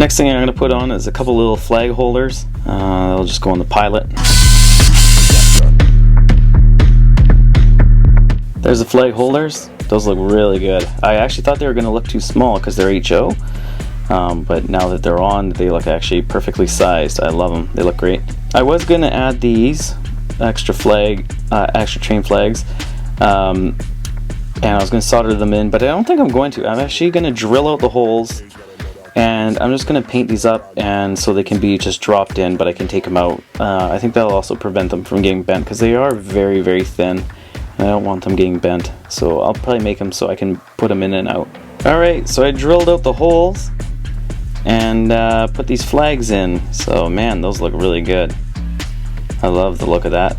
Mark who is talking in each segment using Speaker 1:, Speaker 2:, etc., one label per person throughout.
Speaker 1: Next thing I'm going to put on is a couple little flag holders. They'll just go on the pilot. There's the flag holders. Those look really good. I actually thought they were going to look too small because they're HO, but now that they're on, they look actually perfectly sized. I love them. They look great. I was going to add these extra train flags, and I was going to solder them in, but I don't think I'm going to. I'm actually going to drill out the holes, and I'm just going to paint these up, and so they can be just dropped in, but I can take them out. I think that'll also prevent them from getting bent because they are very, very thin. I don't want them getting bent, so I'll probably make them so I can put them in and out. Alright, so I drilled out the holes and put these flags in. So man, those look really good. I love the look of that.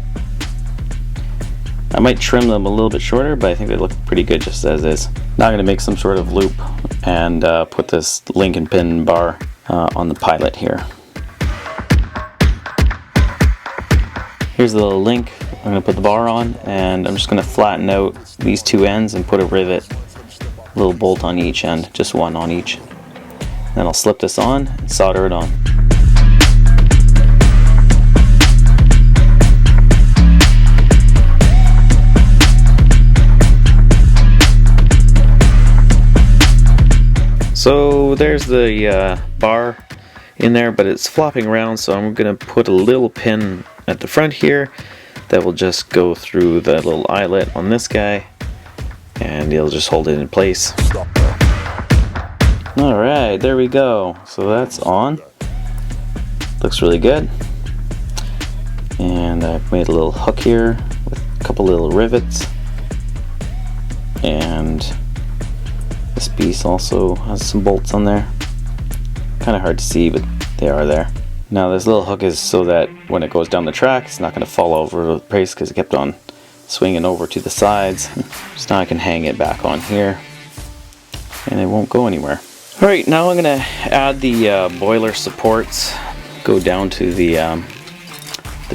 Speaker 1: I might trim them a little bit shorter, but I think they look pretty good just as is. Now I'm going to make some sort of loop and put this link and pin bar on the pilot here. Here's the little link. I'm going to put the bar on, and I'm just going to flatten out these two ends and put a rivet, a little bolt on each end, just one on each. Then I'll slip this on and solder it on. So there's the bar in there, but it's flopping around, so I'm going to put a little pin at the front here that will just go through the little eyelet on this guy, and it'll just hold it in place. Alright, there we go. So that's on. Looks really good. And I've made a little hook here with a couple little rivets. And this piece also has some bolts on there. Kind of hard to see, but they are there. Now this little hook is so that when it goes down the track, it's not going to fall over the place because it kept on swinging over to the sides. So now I can hang it back on here and it won't go anywhere. Alright, now I'm going to add the boiler supports, go down to the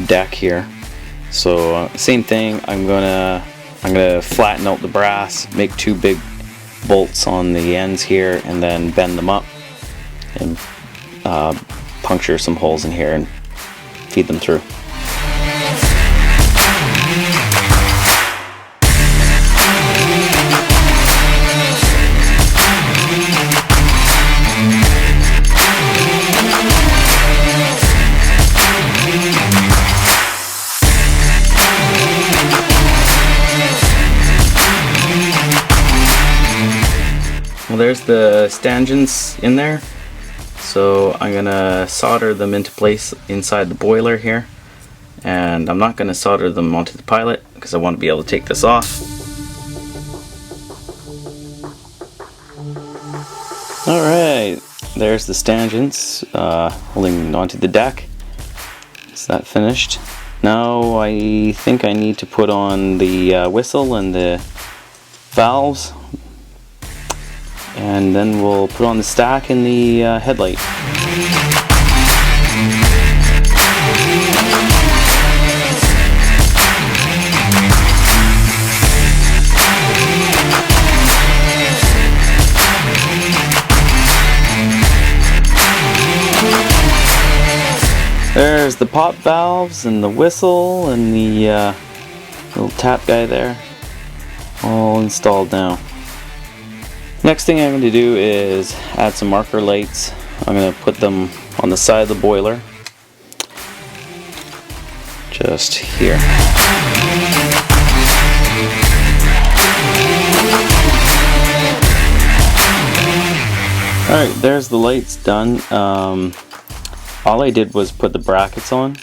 Speaker 1: deck here. So same thing, I'm gonna flatten out the brass, make two big bolts on the ends here, and then bend them up and puncture some holes in here and feed them through. Well, there's the stanchions in there. So I'm gonna solder them into place inside the boiler here, and I'm not gonna solder them onto the pilot because I want to be able to take this off. Alright, there's the stanchions holding onto the deck. Is that finished? Now I think I need to put on the whistle and the valves, and then we'll put on the stack and the headlight. There's the pop valves and the whistle and the little tap guy there, all installed now. Next thing I'm going to do is add some marker lights. I'm going to put them on the side of the boiler, just here. Alright, there's the lights done. All I did was put the brackets on,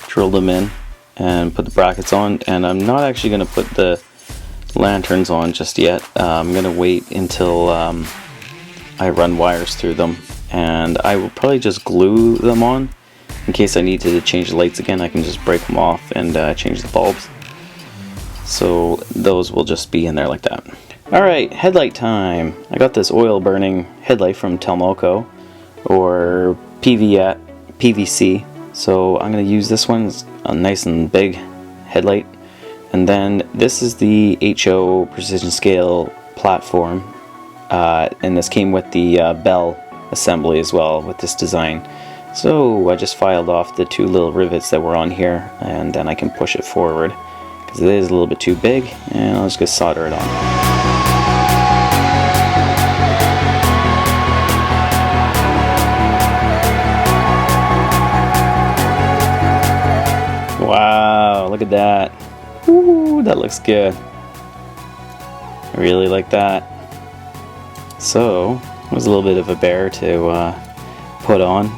Speaker 1: drill them in, and put the brackets on, and I'm not actually going to put the lanterns on just yet. I'm going to wait until I run wires through them, and I will probably just glue them on. In case I need to change the lights again, I can just break them off and change the bulbs. So those will just be in there like that. Alright, headlight time. I got this oil burning headlight from Telmoco, or PVC. So I'm going to use this one. It's a nice and big headlight. And then this is the HO precision scale platform, and this came with the bell assembly as well with this design. So I just filed off the 2 little rivets that were on here, and then I can push it forward because it is a little bit too big, and I'll just go solder it on. Wow, look at that. Ooh, that looks good. I really like that. So, it was a little bit of a bear to put on.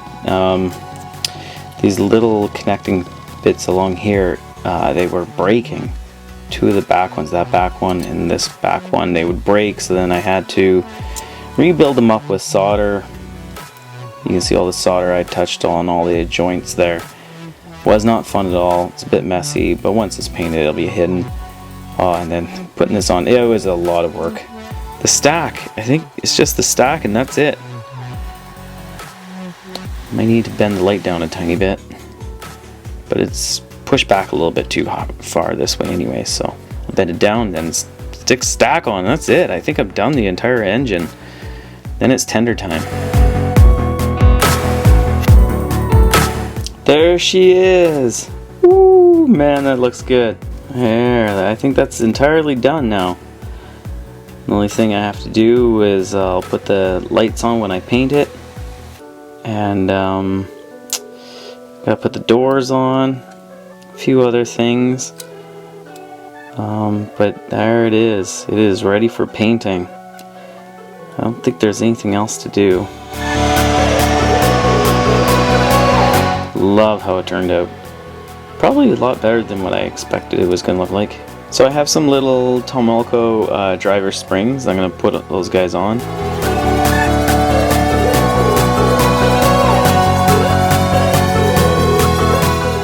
Speaker 1: These little connecting bits along here, they were breaking. 2 of the back ones, that back one and this back one, they would break, so then I had to rebuild them up with solder. You can see all the solder I touched on all the joints there. Was not fun at all. It's a bit messy, but once it's painted it'll be hidden. Oh, and then putting this on, it was a lot of work. The stack, I think it's just the stack and that's it. Might need to bend the light down a tiny bit, but it's pushed back a little bit too far this way anyway, so I'll bend it down, then stick stack on, that's it. I think I've done the entire engine. Then it's tender time. There she is! Woo, man, that looks good. There, I think that's entirely done now. The only thing I have to do is I'll put the lights on when I paint it, and gotta put the doors on, a few other things, but there it is. It is ready for painting. I don't think there's anything else to do. Love how it turned out. Probably a lot better than what I expected it was going to look like. So I have some little Tomoko driver springs. I'm going to put those guys on.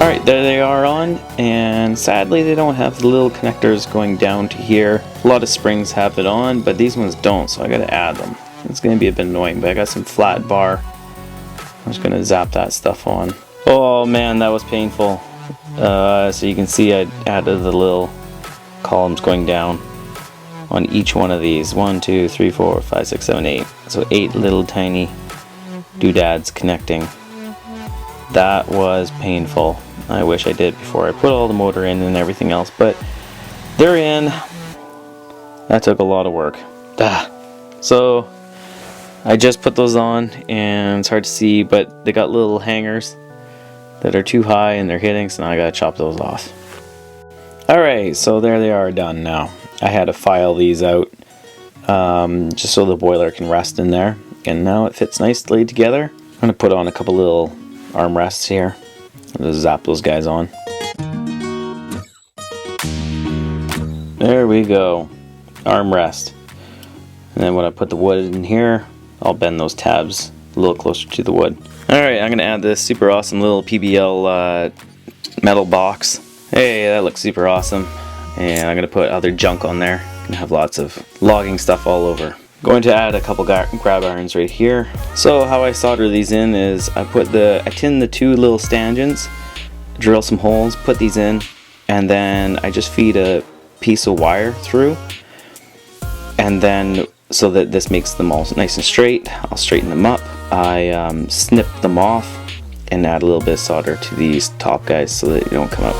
Speaker 1: Alright, there they are on, and sadly they don't have the little connectors going down to here. A lot of springs have it on, but these ones don't, so I got to add them. It's going to be a bit annoying, but I got some flat bar. I'm just going to zap that stuff on. Oh man, that was painful. So you can see I added the little columns going down on each one of these. 1, 2, 3, 4, 5, 6, 7, 8. So 8 little tiny doodads connecting. That was painful. I wish I did before I put all the motor in and everything else, but they're in. That took a lot of work. So I just put those on, and it's hard to see, but they got little hangers that are too high and they're hitting, so now I gotta chop those off. Alright, so there they are done now. I had to file these out just so the boiler can rest in there, and now it fits nicely together. I'm gonna put on a couple little armrests here. I'll just zap those guys on. There we go, armrest. And then when I put the wood in here, I'll bend those tabs a little closer to the wood. Alright, I'm going to add this super awesome little PBL metal box. Hey, that looks super awesome. And I'm going to put other junk on there. Going to have lots of logging stuff all over. Going to add a couple grab irons right here. So how I solder these in is I tin the 2 little stanchions, drill some holes, put these in, and then I just feed a piece of wire through, and then so that this makes them all nice and straight, I'll straighten them up. I snip them off and add a little bit of solder to these top guys so that they don't come up.